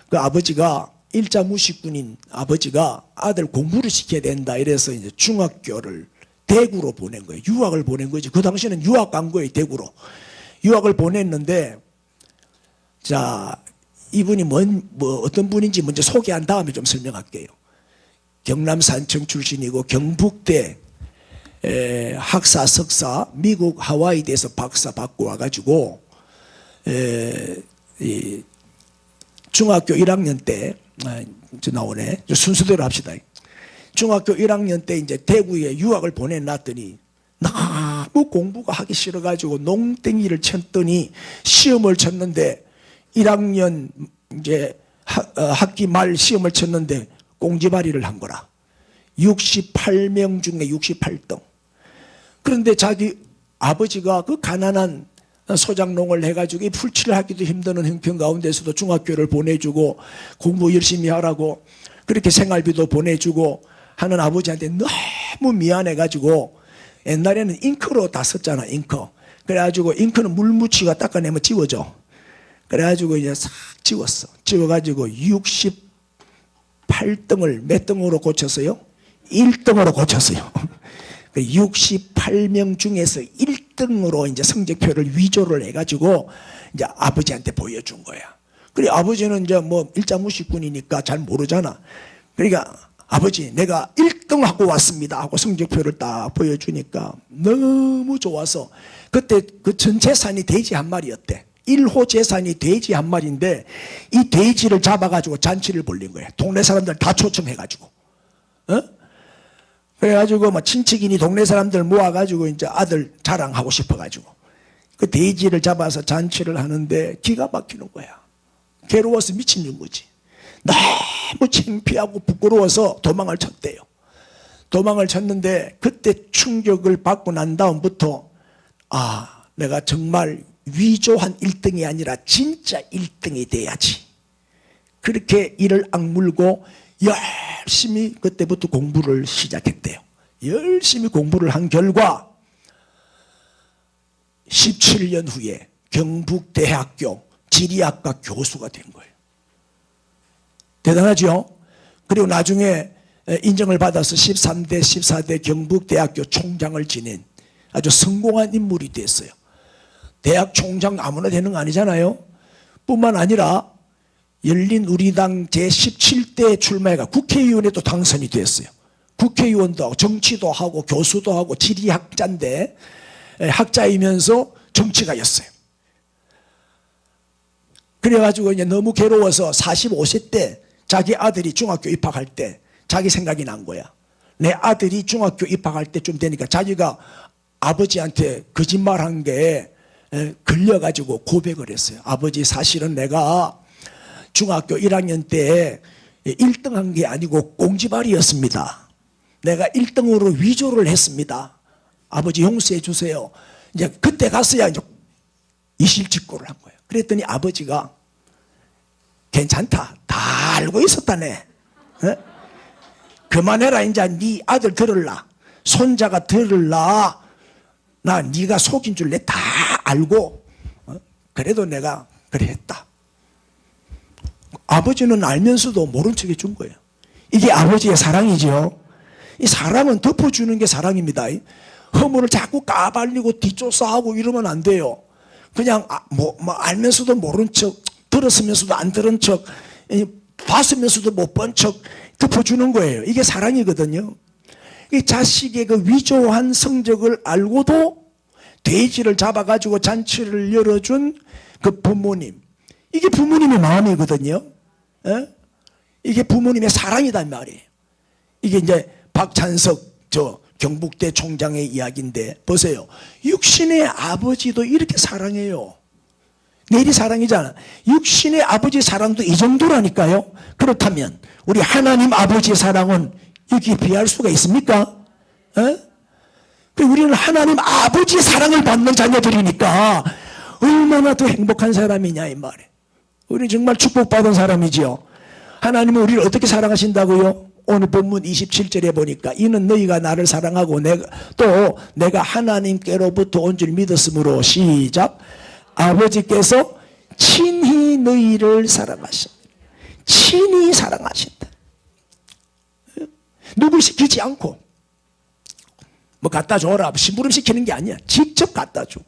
그 아버지가 일자 무식군인 아버지가 아들 공부를 시켜야 된다 이래서 이제 중학교를 대구로 보낸 거예요. 유학을 보낸 거지. 그 당시에는 유학 간 거예요. 대구로 유학을 보냈는데, 자, 이분이 어떤 분인지 먼저 소개한 다음에 좀 설명할게요. 경남 산청 출신이고 경북대 학사 석사, 미국 하와이대에서 박사 받고 와가지고 중학교 1학년 때 나오네. 순서대로 합시다. 중학교 1학년 때 이제 대구에 유학을 보내놨더니 너무 공부가 하기 싫어가지고 농땡이를 쳤더니 시험을 쳤는데 1학년 이제 학기 말 시험을 쳤는데 꽁지발이를 한 거라. 68명 중에 68등. 그런데 자기 아버지가 그 가난한 소장농을 해가지고 이 풀칠을 하기도 힘드는 형편 가운데서도 중학교를 보내주고 공부 열심히 하라고 그렇게 생활비도 보내주고 하는 아버지한테 너무 미안해가지고, 옛날에는 잉크로 다 썼잖아, 잉크. 그래가지고 잉크는 물묻히가 닦아내면 지워져. 그래가지고 이제 싹 지웠어. 지워가지고 68등을 몇 등으로 고쳤어요? 1등으로 고쳤어요. 68명 중에서 1등으로 이제 성적표를 위조를 해가지고 이제 아버지한테 보여준 거야. 그래, 아버지는 이제 뭐 일자무식군이니까 잘 모르잖아. 그러니까 아버지, 내가 1등 하고 왔습니다 하고 성적표를 딱 보여주니까 너무 좋아서, 그때 그 전 재산이 돼지 한 마리였대. 1호 재산이 돼지 한 마리인데 이 돼지를 잡아가지고 잔치를 벌린 거야. 동네 사람들 다 초청해가지고. 그래가지고 뭐 친척이니 동네 사람들 모아가지고 이제 아들 자랑하고 싶어가지고 그 돼지를 잡아서 잔치를 하는데 기가 막히는 거야. 괴로워서 미치는 거지. 너무 창피하고 부끄러워서 도망을 쳤대요. 도망을 쳤는데 그때 충격을 받고 난 다음부터 내가 정말 위조한 1등이 아니라 진짜 1등이 돼야지. 그렇게 이를 악물고 열심히 그때부터 공부를 시작했대요. 열심히 공부를 한 결과 17년 후에 경북대학교 지리학과 교수가 된 거예요. 대단하죠? 그리고 나중에 인정을 받아서 13대, 14대 경북대학교 총장을 지낸 아주 성공한 인물이 됐어요. 대학 총장 아무나 되는 거 아니잖아요. 뿐만 아니라 열린우리당 제17대 출마해가 국회의원에도 당선이 됐어요. 국회의원도 하고 정치도 하고 교수도 하고 지리학자인데 학자이면서 정치가였어요. 그래가지고 이제 너무 괴로워서 45세 때 자기 아들이 중학교 입학할 때 자기 생각이 난 거야. 내 아들이 중학교 입학할 때쯤 되니까 자기가 아버지한테 거짓말한 게 걸려가지고 고백을 했어요. 아버지, 사실은 내가 중학교 1학년 때 1등한 게 아니고 꽁지발이었습니다. 내가 1등으로 위조를 했습니다. 아버지 용서해 주세요. 이제 그때 갔어야 이제 이실직고를 한 거예요. 그랬더니 아버지가 괜찮다. 다 알고 있었다네. 그만해라. 이제 네 아들 들을라. 손자가 들을라. 나 네가 속인 줄 내 다 알고 그래도 내가 그래 했다. 아버지는 알면서도 모른 척 해준 거예요. 이게 아버지의 사랑이죠. 이 사랑은 덮어주는 게 사랑입니다. 허물을 자꾸 까발리고 뒷조사하고 이러면 안 돼요. 그냥 알면서도 모른 척, 들었으면서도 안 들은 척, 봤으면서도 못 본 척 덮어주는 거예요. 이게 사랑이거든요. 이 자식의 그 위조한 성적을 알고도 돼지를 잡아가지고 잔치를 열어준 그 부모님, 이게 부모님의 마음이거든요. 이게 부모님의 사랑이란 말이에요. 이게 이제 박찬석 경북대 총장의 이야기인데 보세요. 육신의 아버지도 이렇게 사랑해요. 내일이 사랑이잖아. 육신의 아버지 사랑도 이 정도라니까요. 그렇다면 우리 하나님 아버지의 사랑은 여기에 비할 수가 있습니까? 우리는 하나님 아버지의 사랑을 받는 자녀들이니까 얼마나 더 행복한 사람이냐 이 말이에요. 우리는 정말 축복받은 사람이지요. 하나님은 우리를 어떻게 사랑하신다고요? 오늘 본문 27절에 보니까 이는 너희가 나를 사랑하고 내가 하나님께로부터 온 줄 믿었으므로 시작. 아버지께서 친히 너희를 사랑하신다. 친히 사랑하신다. 누굴 시키지 않고 뭐 갖다 줘라 심부름 시키는 게 아니야. 직접 갖다 주고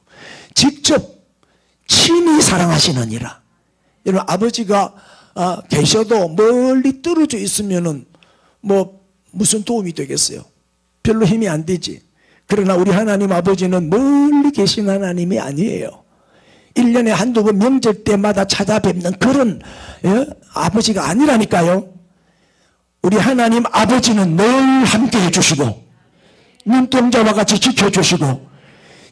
직접 친히 사랑하시느니라. 여러분 아버지가 계셔도 멀리 떨어져 있으면은 뭐 무슨 도움이 되겠어요? 별로 힘이 안 되지. 그러나 우리 하나님 아버지는 멀리 계신 하나님이 아니에요. 1년에 한두 번 명절 때마다 찾아뵙는 그런 아버지가 아니라니까요. 우리 하나님 아버지는 늘 함께 해주시고 눈동자와 같이 지켜주시고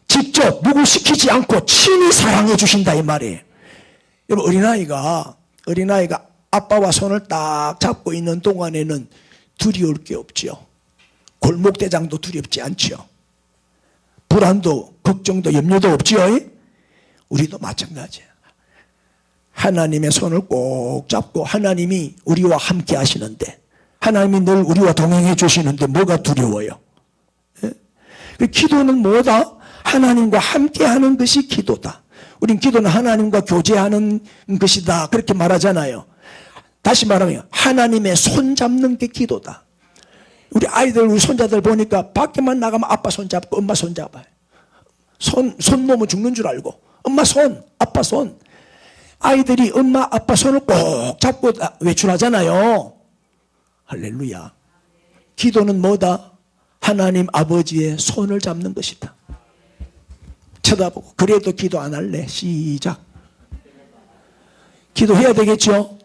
직접 누구 시키지 않고 친히 사랑해 주신다 이 말이에요. 여러분 어린아이가 아빠와 손을 딱 잡고 있는 동안에는 두려울 게 없죠. 골목대장도 두렵지 않죠. 불안도 걱정도 염려도 없지요. 우리도 마찬가지예요. 하나님의 손을 꼭 잡고 하나님이 우리와 함께 하시는데 하나님이 늘 우리와 동행해 주시는데 뭐가 두려워요? 기도는 뭐다? 하나님과 함께 하는 것이 기도다. 우린 기도는 하나님과 교제하는 것이다 그렇게 말하잖아요. 다시 말하면 하나님의 손 잡는 게 기도다. 우리 아이들 우리 손자들 보니까 밖에만 나가면 아빠 손 잡고 엄마 손 잡아요. 손 놓으면 죽는 줄 알고 엄마 손 아빠 손. 아이들이 엄마 아빠 손을 꼭 잡고 외출하잖아요. 할렐루야. 기도는 뭐다? 하나님 아버지의 손을 잡는 것이다. 쳐다보고 그래도 기도 안 할래? 시작. 기도해야 되겠죠?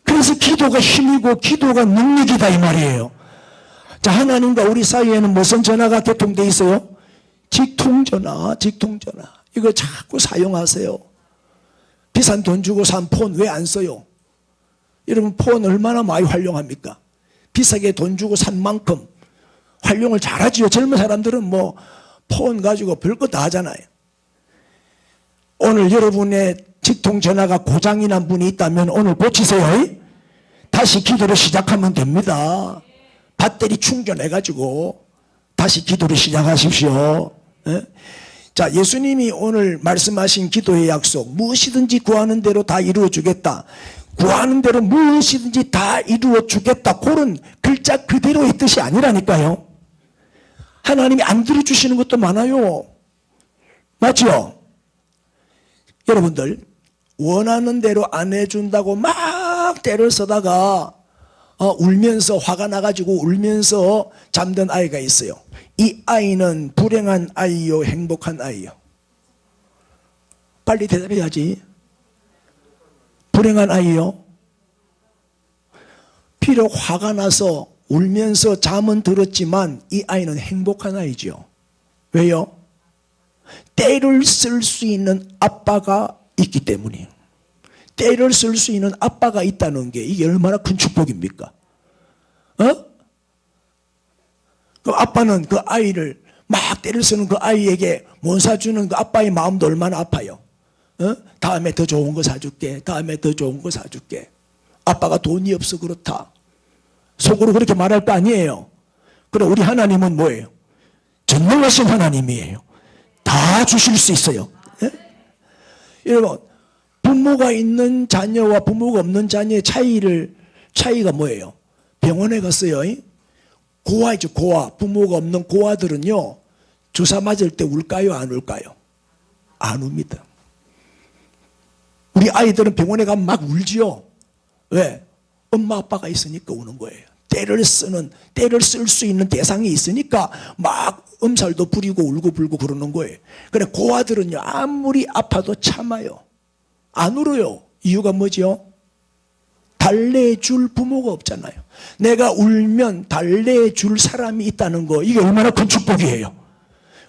그래서 기도가 힘이고 기도가 능력이다 이 말이에요. 자, 하나님과 우리 사이에는 무슨 전화가 개통돼 있어요? 직통전화. 이거 자꾸 사용하세요. 비싼 돈 주고 산 폰 왜 안 써요? 여러분 폰 얼마나 많이 활용합니까? 비싸게 돈 주고 산 만큼 활용을 잘하지요. 젊은 사람들은 뭐 폰 가지고 별거 다 하잖아요. 오늘 여러분의 직통 전화가 고장이 난 분이 있다면 오늘 고치세요. 다시 기도를 시작하면 됩니다. 배터리 충전해가지고 다시 기도를 시작하십시오. 자, 예수님이 오늘 말씀하신 기도의 약속, 무엇이든지 구하는 대로 다 이루어주겠다. 구하는 대로 무엇이든지 다 이루어주겠다. 그런 글자 그대로의 뜻이 아니라니까요. 하나님이 안 들어주시는 것도 많아요. 맞죠? 여러분들 원하는 대로 안 해준다고 막 때를 써다가 울면서 화가 나가지고 울면서 잠든 아이가 있어요. 이 아이는 불행한 아이요, 행복한 아이요? 빨리 대답해야지. 불행한 아이요? 비록 화가 나서 울면서 잠은 들었지만 이 아이는 행복한 아이죠. 왜요? 때를 쓸 수 있는 아빠가 있기 때문이에요. 때를 쓸 수 있는 아빠가 있다는 게 이게 얼마나 큰 축복입니까? 그 아빠는 그 아이를 막 때를 쓰는 그 아이에게 못 사주는 그 아빠의 마음도 얼마나 아파요. 다음에 더 좋은 거 사줄게. 다음에 더 좋은 거 사줄게. 아빠가 돈이 없어 그렇다. 속으로 그렇게 말할 거 아니에요. 그래 우리 하나님은 뭐예요? 전능하신 하나님이에요. 다 주실 수 있어요. 여러분 부모가 있는 자녀와 부모가 없는 자녀의 차이가 뭐예요? 병원에 갔어요. 고아이죠. 고아. 부모가 없는 고아들은요 주사 맞을 때 울까요 안 울까요? 안 웁니다. 우리 아이들은 병원에 가면 막 울지요. 왜? 엄마 아빠가 있으니까 우는 거예요. 때를 쓸 수 있는 대상이 있으니까 막 엄살도 부리고 울고 불고 그러는 거예요. 그래 고아들은요 아무리 아파도 참아요. 안 울어요. 이유가 뭐죠? 달래줄 부모가 없잖아요. 내가 울면 달래줄 사람이 있다는 거, 이게 얼마나 큰 축복이에요.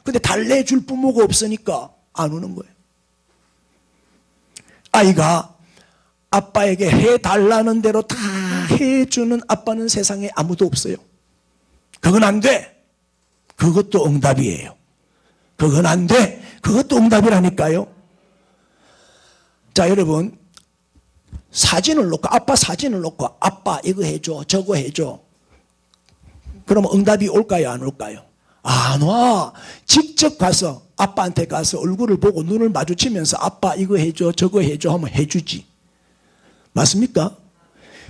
근데 달래줄 부모가 없으니까 안 우는 거예요. 아이가 아빠에게 해달라는 대로 다 해주는 아빠는 세상에 아무도 없어요. 그건 안 돼. 그것도 응답이에요. 그건 안 돼. 그것도 응답이라니까요. 자, 여러분 사진을 놓고 아빠 사진을 놓고 아빠 이거 해줘 저거 해줘. 그러면 응답이 올까요 안 올까요? 안 와. 직접 가서 아빠한테 가서 얼굴을 보고 눈을 마주치면서 아빠 이거 해줘 저거 해줘 하면 해주지. 맞습니까?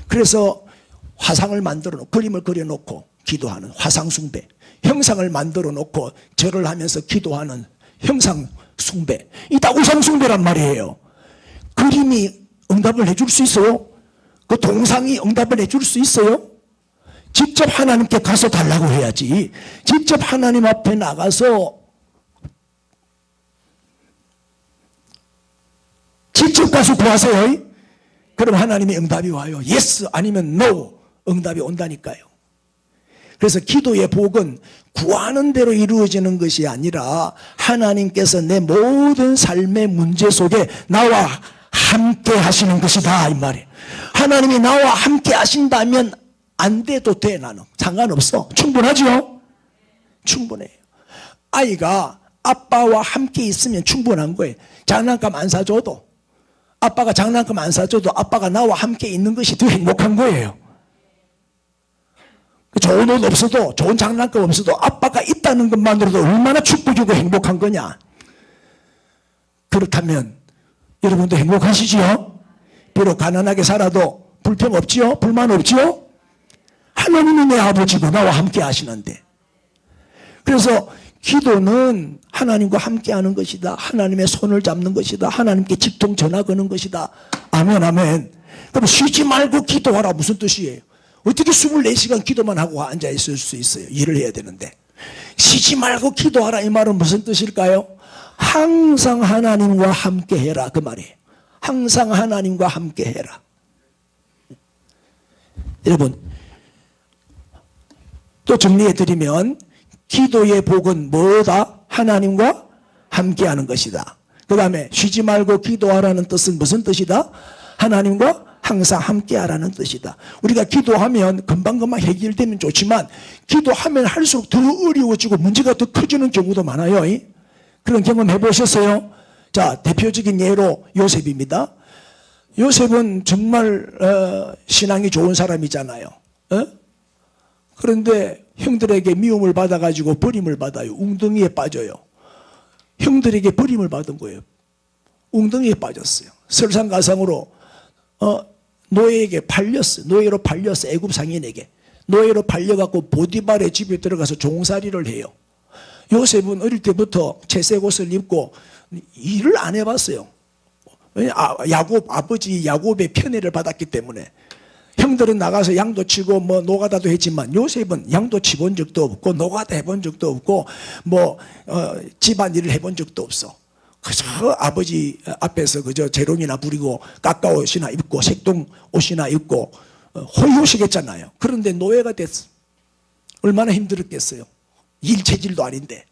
그래서 화상을 만들어 놓고 그림을 그려놓고 기도하는 화상 숭배, 형상을 만들어 놓고 절을 하면서 기도하는 형상 숭배, 이 다 우상 숭배란 말이에요. 그림이 응답을 해줄 수 있어요? 그 동상이 응답을 해줄 수 있어요? 직접 하나님께 가서 달라고 해야지. 직접 하나님 앞에 나가서 직접 가서 구하세요. 그럼 하나님의 응답이 와요. 예스 아니면 노 응답이 온다니까요. 그래서 기도의 복은 구하는 대로 이루어지는 것이 아니라 하나님께서 내 모든 삶의 문제 속에 나와 함께 하시는 것이다 이 말이에요. 하나님이 나와 함께 하신다면 안 돼도 돼. 나는 상관없어. 충분하죠? 충분해요. 아이가 아빠와 함께 있으면 충분한 거예요. 장난감 안 사줘도, 아빠가 장난감 안 사줘도 아빠가 나와 함께 있는 것이 더 행복한 거예요. 좋은 옷 없어도, 좋은 장난감 없어도 아빠가 있다는 것만으로도 얼마나 축복이고 행복한 거냐. 그렇다면 여러분도 행복하시지요? 비록 가난하게 살아도 불평 없지요? 불만 없지요? 하나님이 내 아버지고 나와 함께 하시는데. 그래서 기도는 하나님과 함께 하는 것이다. 하나님의 손을 잡는 것이다. 하나님께 직통 전화 거는 것이다. 아멘 아멘. 그럼 쉬지 말고 기도하라 무슨 뜻이에요? 어떻게 24시간 기도만 하고 앉아 있을 수 있어요? 일을 해야 되는데. 쉬지 말고 기도하라 이 말은 무슨 뜻일까요? 항상 하나님과 함께 해라 그 말이에요. 항상 하나님과 함께 해라. 여러분 또 정리해드리면 기도의 복은 뭐다? 하나님과 함께하는 것이다. 그 다음에 쉬지 말고 기도하라는 뜻은 무슨 뜻이다? 하나님과 항상 함께하라는 뜻이다. 우리가 기도하면 금방금방 해결되면 좋지만 기도하면 할수록 더 어려워지고 문제가 더 커지는 경우도 많아요. 그런 경험 해보셨어요? 자, 대표적인 예로 요셉입니다. 요셉은 정말 신앙이 좋은 사람이잖아요. 그런데 형들에게 미움을 받아가지고 버림을 받아요. 웅덩이에 빠져요. 형들에게 버림을 받은 거예요. 웅덩이에 빠졌어요. 설상가상으로 노예에게 팔렸어요. 노예로 팔렸어요. 애굽 상인에게. 노예로 팔려갖고 보디발의 집에 들어가서 종살이를 해요. 요셉은 어릴 때부터 채색 옷을 입고 일을 안 해봤어요. 아버지 야곱의 편애를 받았기 때문에. 형들은 나가서 양도 치고 뭐 노가다도 했지만 요셉은 양도 치본 적도 없고 노가다 해본 적도 없고 뭐 집안일을 해본 적도 없어. 그저 아버지 앞에서 그저 재롱이나 부리고 까까옷이나 입고 색동 옷이나 입고 호요시겠잖아요. 그런데 노예가 됐어. 얼마나 힘들었겠어요. 일 체질도 아닌데.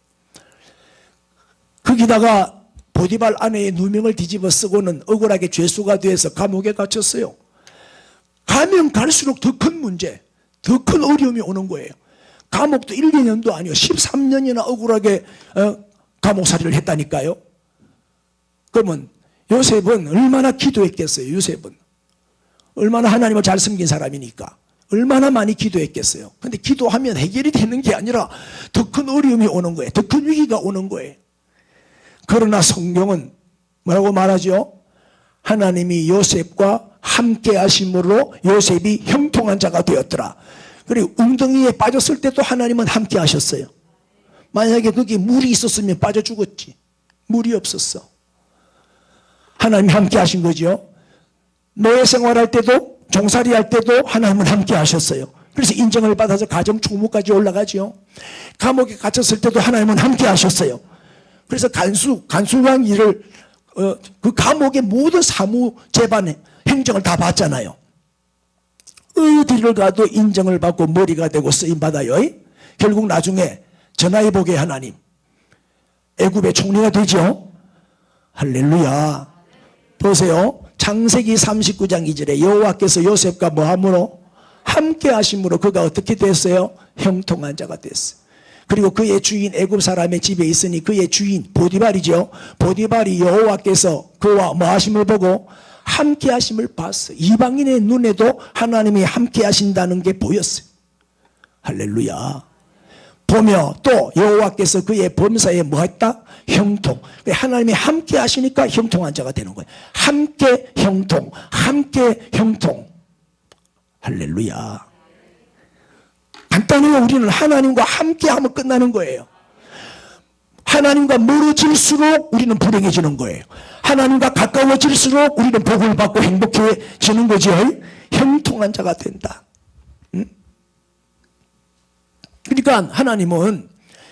거기다가 보디발 아내의 누명을 뒤집어 쓰고는 억울하게 죄수가 돼서 감옥에 갇혔어요. 가면 갈수록 더 큰 문제, 더 큰 어려움이 오는 거예요. 감옥도 1, 2년도 아니요. 13년이나 억울하게 감옥살이를 했다니까요. 그러면 요셉은 얼마나 기도했겠어요. 요셉은 얼마나 하나님을 잘 섬긴 사람이니까 얼마나 많이 기도했겠어요. 그런데 기도하면 해결이 되는 게 아니라 더 큰 어려움이 오는 거예요. 더 큰 위기가 오는 거예요. 그러나 성경은 뭐라고 말하죠? 하나님이 요셉과 함께 하심으로 요셉이 형통한 자가 되었더라. 그리고 웅덩이에 빠졌을 때도 하나님은 함께 하셨어요. 만약에 거기 물이 있었으면 빠져 죽었지. 물이 없었어. 하나님이 함께 하신 거죠. 노예 생활할 때도 종살이 할 때도 하나님은 함께 하셨어요. 그래서 인정을 받아서 가정 총무까지 올라가죠. 감옥에 갇혔을 때도 하나님은 함께 하셨어요. 그래서 간수왕 일을 그 감옥의 모든 사무 재반 행정을 다 받잖아요. 어디를 가도 인정을 받고 머리가 되고 쓰임 받아요. 결국 나중에 전화위복의 하나님, 애굽의 총리가 되죠. 할렐루야. 보세요. 창세기 39장 2절에 여호와께서 요셉과 뭐함으로 함께 하심으로 그가 어떻게 됐어요? 형통한 자가 됐어요. 그리고 그의 주인 애굽 사람의 집에 있으니 그의 주인 보디발이죠. 보디발이 여호와께서 그와 뭐 하심을 보고 함께 하심을 봤어요. 이방인의 눈에도 하나님이 함께 하신다는 게 보였어요. 할렐루야. 보며 또 여호와께서 그의 범사에 뭐 했다? 형통. 하나님이 함께 하시니까 형통한 자가 되는 거예요. 함께 형통, 함께 형통. 할렐루야. 간단해요. 우리는 하나님과 함께 하면 끝나는 거예요. 하나님과 멀어질수록 우리는 불행해지는 거예요. 하나님과 가까워질수록 우리는 복을 받고 행복해지는 거죠. 형통한 자가 된다. 그러니까 하나님은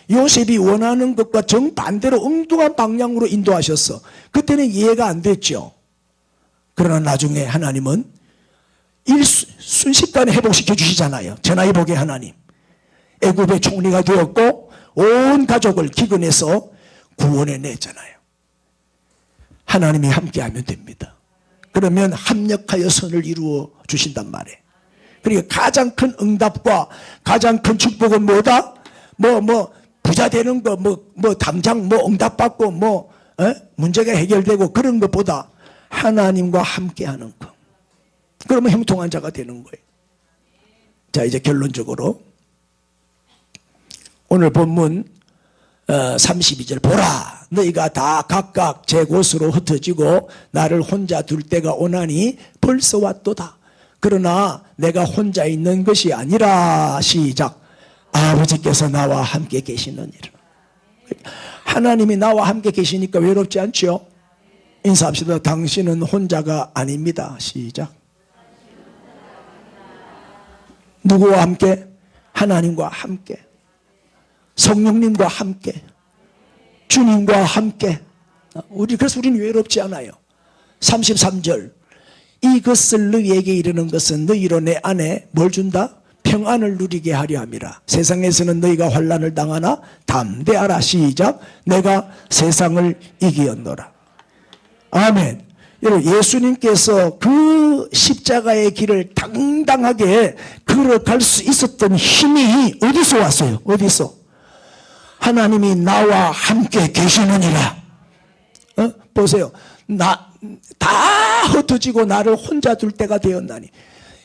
요셉이 원하는 것과 정반대로 엉뚱한 방향으로 인도하셨어. 그때는 이해가 안 됐죠. 그러나 나중에 하나님은 순식간에 회복시켜 주시잖아요. 전화위복의 하나님. 애굽의 총리가 되었고 온 가족을 기근해서 구원해 냈잖아요. 하나님이 함께하면 됩니다. 그러면 합력하여 선을 이루어 주신단 말이에요. 그러니까 가장 큰 응답과 가장 큰 축복은 뭐다? 부자 되는 거, 당장 응답받고 문제가 해결되고 그런 것보다 하나님과 함께하는 거. 그러면 형통한 자가 되는 거예요. 자, 이제 결론적으로 오늘 본문 32절 보라 너희가 다 각각 제 곳으로 흩어지고 나를 혼자 둘 때가 오나니 벌써 왔도다. 그러나 내가 혼자 있는 것이 아니라 시작 아버지께서 나와 함께 계시느니라. 하나님이 나와 함께 계시니까 외롭지 않죠? 인사합시다. 당신은 혼자가 아닙니다. 시작. 누구와 함께? 하나님과 함께, 성령님과 함께, 주님과 함께. 그래서 우리는 외롭지 않아요. 33절 이것을 너희에게 이르는 것은 너희로 내 안에 뭘 준다? 평안을 누리게 하려 함이라. 세상에서는 너희가 환난을 당하나 담대하라. 시작. 내가 세상을 이기었노라. 아멘. 여러분, 예수님께서 그 십자가의 길을 당당하게 걸어갈 수 있었던 힘이 어디서 왔어요? 어디서? 하나님이 나와 함께 계시느니라. 보세요. 다 흩어지고 나를 혼자 둘 때가 되었나니.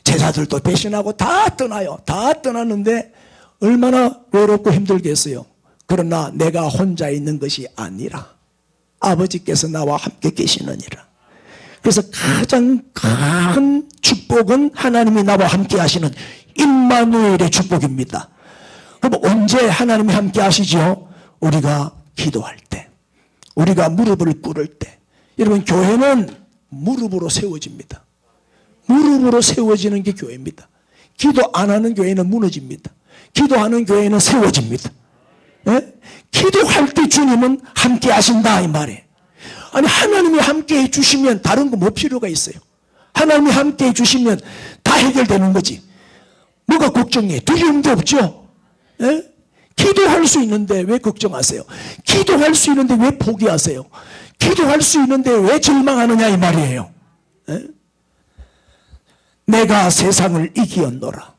제자들도 배신하고 다 떠나요. 다 떠났는데 얼마나 외롭고 힘들겠어요. 그러나 내가 혼자 있는 것이 아니라 아버지께서 나와 함께 계시느니라. 그래서 가장 큰 축복은 하나님이 나와 함께 하시는 임마누엘의 축복입니다. 그럼 언제 하나님이 함께 하시죠? 우리가 기도할 때, 우리가 무릎을 꿇을 때. 여러분, 교회는 무릎으로 세워집니다. 무릎으로 세워지는 게 교회입니다. 기도 안 하는 교회는 무너집니다. 기도하는 교회는 세워집니다. 예? 기도할 때 주님은 함께 하신다 이 말이에요. 아니, 하나님이 함께 해주시면 다른 거 뭐 필요가 있어요? 하나님이 함께 해주시면 다 해결되는 거지. 뭐가 걱정해? 두려움도 없죠? 예? 기도할 수 있는데 왜 걱정하세요? 기도할 수 있는데 왜 포기하세요? 기도할 수 있는데 왜 절망하느냐 이 말이에요. 예? 내가 세상을 이기었노라.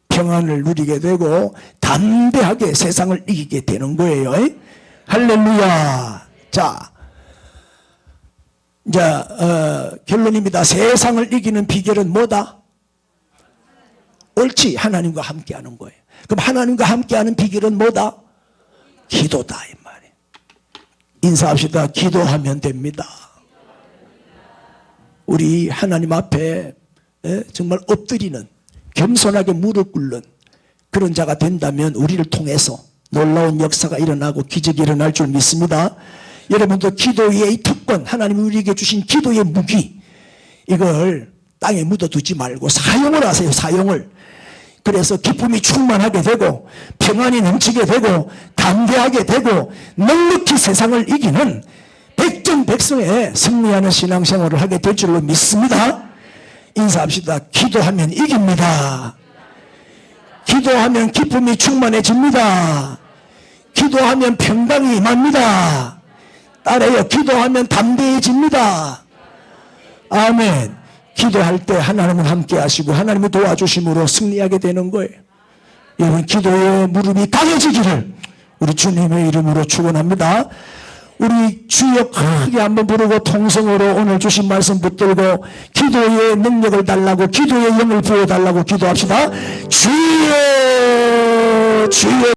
평안을 누리게 되고 담대하게 세상을 이기게 되는 거예요. 예? 할렐루야. 자, 이제 결론입니다. 세상을 이기는 비결은 뭐다? 옳지, 하나님과 함께하는 거예요. 그럼 하나님과 함께하는 비결은 뭐다? 기도다 이 말이에요. 인사합시다. 기도하면 됩니다. 우리 하나님 앞에 정말 엎드리는, 겸손하게 무릎 꿇는 그런 자가 된다면 우리를 통해서 놀라운 역사가 일어나고 기적이 일어날 줄 믿습니다. 여러분도 기도의 특권, 하나님이 우리에게 주신 기도의 무기, 이걸 땅에 묻어두지 말고 사용을 하세요. 사용을. 그래서 기쁨이 충만하게 되고 평안이 넘치게 되고 담대하게 되고 넉넉히 세상을 이기는 백전백승에 승리하는 신앙생활을 하게 될 줄로 믿습니다. 인사합시다. 기도하면 이깁니다. 기도하면 기쁨이 충만해집니다. 기도하면 평강이 임합니다. 따라요. 기도하면 담대해집니다. 아멘. 기도할 때 하나님은 함께 하시고 하나님의 도와주심으로 승리하게 되는 거예요. 여러분, 기도의 무릎이 강해지기를 우리 주님의 이름으로 축원합니다. 우리 주여 크게 한번 부르고 통성으로 오늘 주신 말씀 붙들고 기도의 능력을 달라고, 기도의 영을 부어달라고 기도합시다. 주여, 주여.